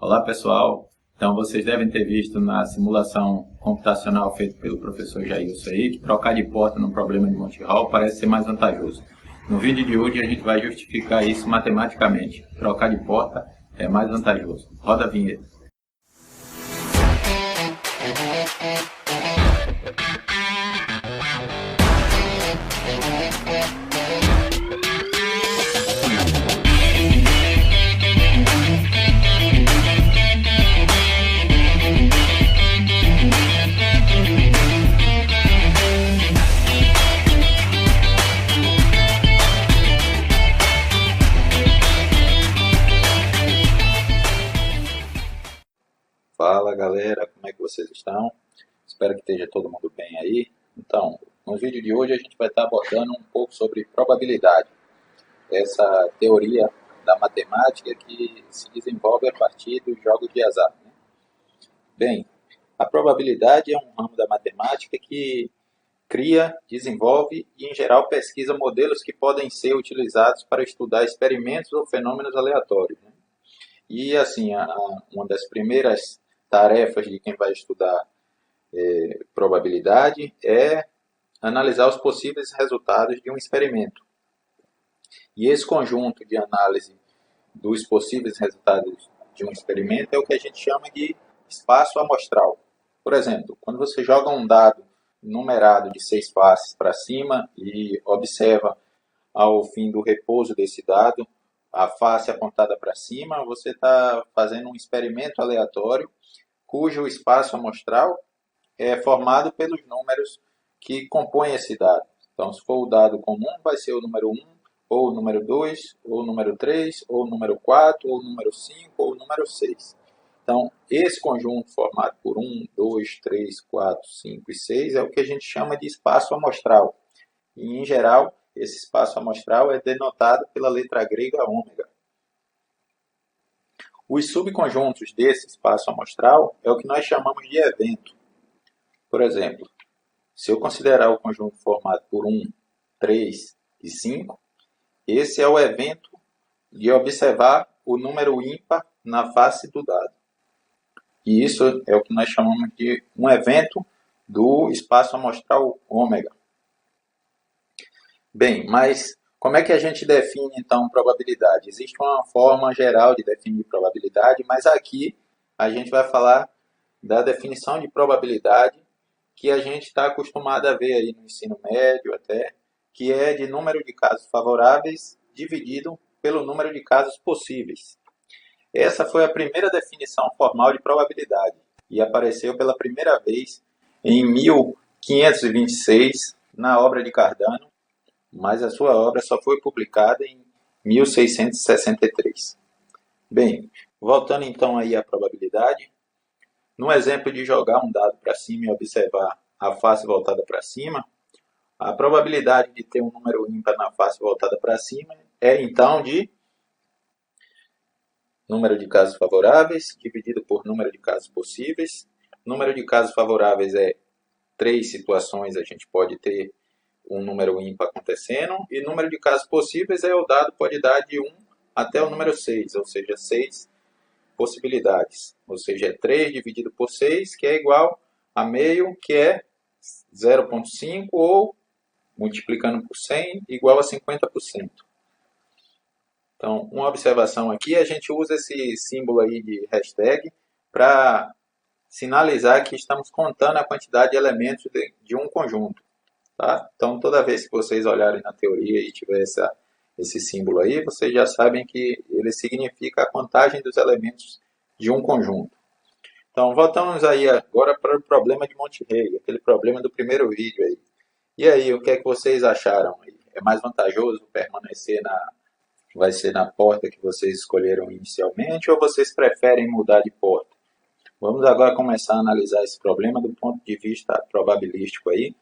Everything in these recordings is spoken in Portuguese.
Olá pessoal, então vocês devem ter visto na simulação computacional feita pelo professor Jailson aí que trocar de porta num problema de Monty Hall parece ser mais vantajoso. No vídeo de hoje a gente vai justificar isso matematicamente. Trocar de porta é mais vantajoso. Roda a vinheta. Fala galera, como é que vocês estão? Espero que esteja todo mundo bem aí. Então, no vídeo de hoje a gente vai estar abordando um pouco sobre probabilidade. Essa teoria da matemática que se desenvolve a partir dos jogos de azar, né? Bem, a probabilidade é um ramo da matemática que cria, desenvolve e, em geral, pesquisa modelos que podem ser utilizados para estudar experimentos ou fenômenos aleatórios, né? E, assim, uma das primeiras tarefas de quem vai estudar probabilidade é analisar os possíveis resultados de um experimento. E esse conjunto de análise dos possíveis resultados de um experimento é o que a gente chama de espaço amostral. Por exemplo, quando você joga um dado numerado de 6 faces para cima e observa ao fim do repouso desse dado a face apontada para cima, você está fazendo um experimento aleatório cujo espaço amostral é formado pelos números que compõem esse dado. Então, se for o dado comum, vai ser o número 1, ou o número 2, ou o número 3, ou o número 4, ou o número 5, ou o número 6. Então, esse conjunto formado por 1, 2, 3, 4, 5 e 6 é o que a gente chama de espaço amostral. E, em geral, esse espaço amostral é denotado pela letra grega ômega. Os subconjuntos desse espaço amostral é o que nós chamamos de evento. Por exemplo, se eu considerar o conjunto formado por 1, 3 e 5, esse é o evento de observar o número ímpar na face do dado. E isso é o que nós chamamos de um evento do espaço amostral ômega. Bem, mas como é que a gente define, então, probabilidade? Existe uma forma geral de definir probabilidade, mas aqui a gente vai falar da definição de probabilidade que a gente está acostumado a ver aí no ensino médio até, que é de número de casos favoráveis dividido pelo número de casos possíveis. Essa foi a primeira definição formal de probabilidade e apareceu pela primeira vez em 1526 na obra de Cardano, mas a sua obra só foi publicada em 1663. Bem, voltando então aí à probabilidade, no exemplo de jogar um dado para cima e observar a face voltada para cima, a probabilidade de ter um número ímpar na face voltada para cima é então de número de casos favoráveis dividido por número de casos possíveis. Número de casos favoráveis é 3 situações, a gente pode ter um número ímpar acontecendo, e número de casos possíveis é o dado pode dar de 1 até o número 6, ou seja, 6 possibilidades. Ou seja, é 3 dividido por 6, que é igual a meio, que é 0,5, ou multiplicando por 100, igual a 50%. Então, uma observação aqui, a gente usa esse símbolo aí de hashtag para sinalizar que estamos contando a quantidade de elementos de um conjunto. Tá? Então, toda vez que vocês olharem na teoria e tiver esse símbolo aí, vocês já sabem que ele significa a contagem dos elementos de um conjunto. Então, voltamos aí agora para o problema de Monty-Hall, aquele problema do primeiro vídeo aí. E aí, o que é que vocês acharam aí? É mais vantajoso permanecer vai ser na porta que vocês escolheram inicialmente, ou vocês preferem mudar de porta? Vamos agora começar a analisar esse problema do ponto de vista probabilístico aí.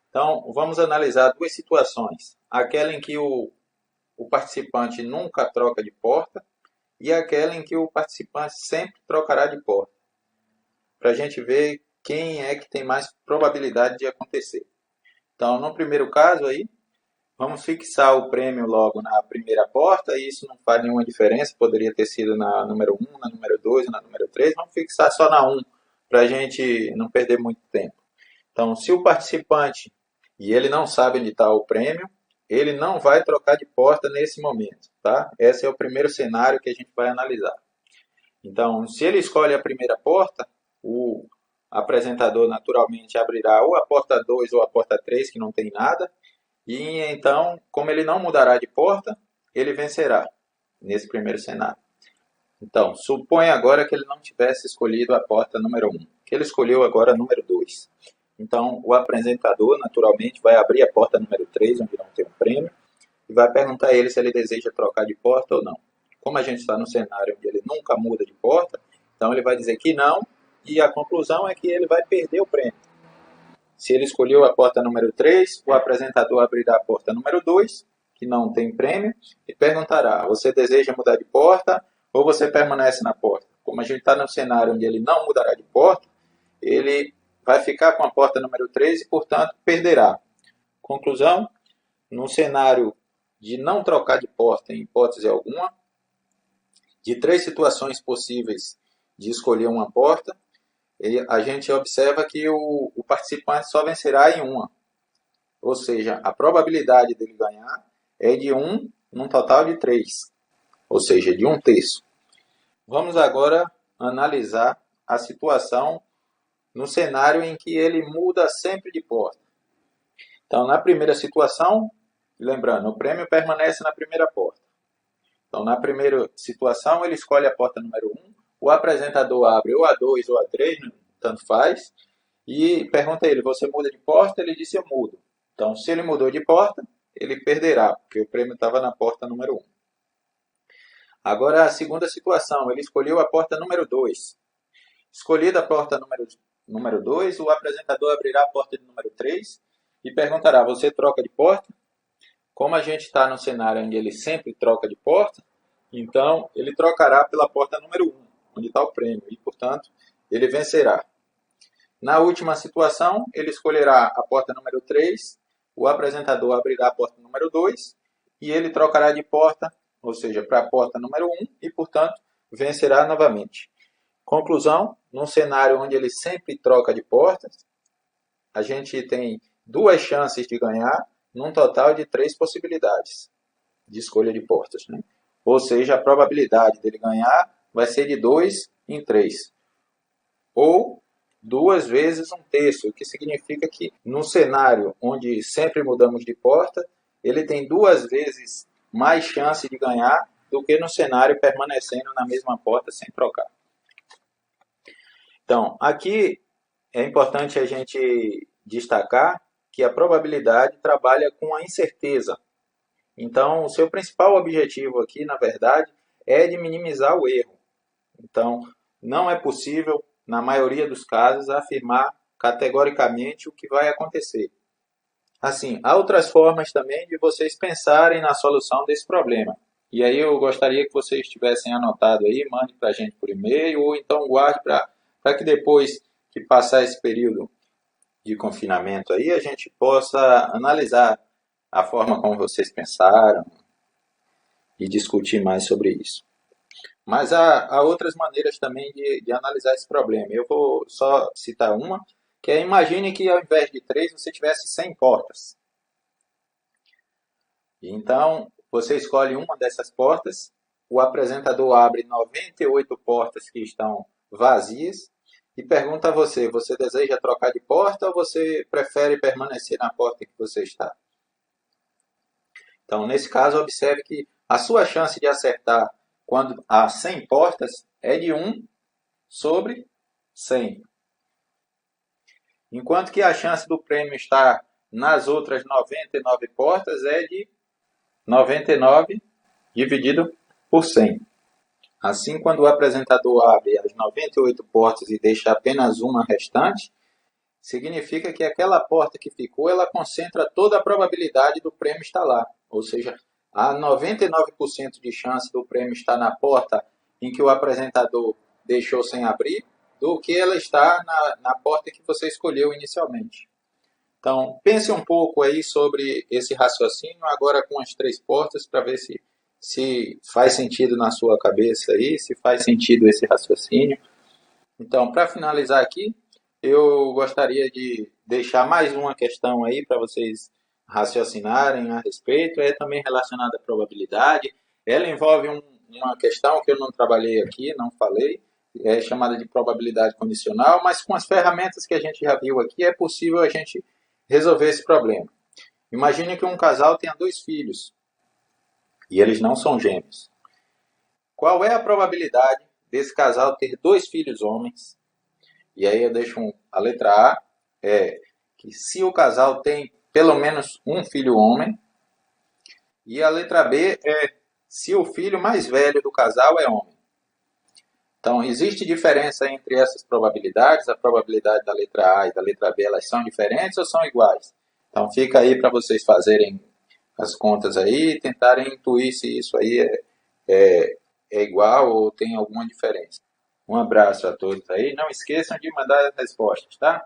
Então, vamos analisar duas situações. Aquela em que o participante nunca troca de porta e aquela em que o participante sempre trocará de porta. Para a gente ver quem é que tem mais probabilidade de acontecer. Então, no primeiro caso aí, Vamos fixar o prêmio logo na primeira porta, e isso não faz nenhuma diferença, poderia ter sido na número 1, na número 2, na número 3. Vamos fixar só na 1, para a gente não perder muito tempo. Então, se o participante, e ele não sabe onde está o prêmio, ele não vai trocar de porta nesse momento, tá? Esse é o primeiro cenário que a gente vai analisar. Então, se ele escolhe a primeira porta, o apresentador naturalmente abrirá ou a porta 2 ou a porta 3, que não tem nada, e então, como ele não mudará de porta, ele vencerá nesse primeiro cenário. Então, suponha agora que ele não tivesse escolhido a porta número 1, que ele escolheu agora a número 2. Então, o apresentador, naturalmente, vai abrir a porta número 3, onde não tem um prêmio, e vai perguntar a ele se ele deseja trocar de porta ou não. Como a gente está no cenário onde ele nunca muda de porta, então ele vai dizer que não, e a conclusão é que ele vai perder o prêmio. Se ele escolheu a porta número 3, o apresentador abrirá a porta número 2, que não tem prêmio, e perguntará: você deseja mudar de porta ou você permanece na porta? Como a gente está no cenário onde ele não mudará de porta, ele vai ficar com a porta número 3 e, portanto, perderá. Conclusão: no cenário de não trocar de porta em hipótese alguma, de 3 situações possíveis de escolher uma porta, a gente observa que o participante só vencerá em uma. Ou seja, a probabilidade dele ganhar é de 1 num total de 3. Ou seja, de 1/3. Vamos agora analisar a situação no cenário em que ele muda sempre de porta. Então, na primeira situação, lembrando, o prêmio permanece na primeira porta. Então, na primeira situação, ele escolhe a porta número 1, o apresentador abre ou a 2 ou a 3, tanto faz, e pergunta a ele: você muda de porta? Ele disse: eu mudo. Então, se ele mudou de porta, ele perderá, porque o prêmio estava na porta número 1. Agora, a segunda situação, ele escolheu a porta número 2. Escolhida a porta número 2, o apresentador abrirá a porta de número 3 e perguntará: você troca de porta? Como a gente está no cenário onde ele sempre troca de porta, então ele trocará pela porta número 1, onde está o prêmio, e, portanto, ele vencerá. Na última situação, ele escolherá a porta número 3, o apresentador abrirá a porta número 2 e ele trocará de porta, ou seja, para a porta número 1 e, portanto, vencerá novamente. Conclusão: num cenário onde ele sempre troca de portas, a gente tem 2 chances de ganhar, num total de 3 possibilidades de escolha de portas, né? Ou seja, a probabilidade dele ganhar vai ser de 2 em 3. Ou 2 vezes 1/3, o que significa que no cenário onde sempre mudamos de porta, ele tem 2 vezes mais chance de ganhar do que no cenário permanecendo na mesma porta sem trocar. Então, aqui é importante a gente destacar que a probabilidade trabalha com a incerteza. Então, o seu principal objetivo aqui, na verdade, é de minimizar o erro. Então, não é possível, na maioria dos casos, afirmar categoricamente o que vai acontecer. Assim, há outras formas também de vocês pensarem na solução desse problema. E aí eu gostaria que vocês tivessem anotado aí, mande para a gente por e-mail, ou então guarde para que depois que passar esse período de confinamento aí, a gente possa analisar a forma como vocês pensaram e discutir mais sobre isso. Mas há outras maneiras também de analisar esse problema. Eu vou só citar uma, que é: imagine que ao invés de 3 você tivesse 100 portas. Então, você escolhe uma dessas portas, o apresentador abre 98 portas que estão vazias e pergunta a você: você deseja trocar de porta ou você prefere permanecer na porta que você está? Então, nesse caso, observe que a sua chance de acertar quando há 100 portas é de 1 sobre 100. Enquanto que a chance do prêmio estar nas outras 99 portas é de 99 dividido por 100. Assim, quando o apresentador abre as 98 portas e deixa apenas uma restante, significa que aquela porta que ficou, ela concentra toda a probabilidade do prêmio estar lá. Ou seja, há 99% de chance do prêmio estar na porta em que o apresentador deixou sem abrir, do que ela está na porta que você escolheu inicialmente. Então, pense um pouco aí sobre esse raciocínio, agora com as três portas, para ver se faz sentido na sua cabeça aí, se faz sentido esse raciocínio. Então, para finalizar aqui, eu gostaria de deixar mais uma questão aí para vocês raciocinarem a respeito, é também relacionada à probabilidade. Ela envolve uma questão que eu não trabalhei aqui, não falei, é chamada de probabilidade condicional, mas com as ferramentas que a gente já viu aqui, é possível a gente resolver esse problema. Imagine que um casal tenha dois filhos e eles não são gêmeos. Qual é a probabilidade desse casal ter dois filhos homens? E aí eu deixo a letra A, é que se o casal tem pelo menos um filho homem, e a letra B é se o filho mais velho do casal é homem. Então, existe diferença entre essas probabilidades? A probabilidade da letra A e da letra B, elas são diferentes ou são iguais? Então, fica aí para vocês fazerem as contas aí e tentarem intuir se isso aí é igual ou tem alguma diferença. Um abraço a todos aí. Não esqueçam de mandar as respostas, tá?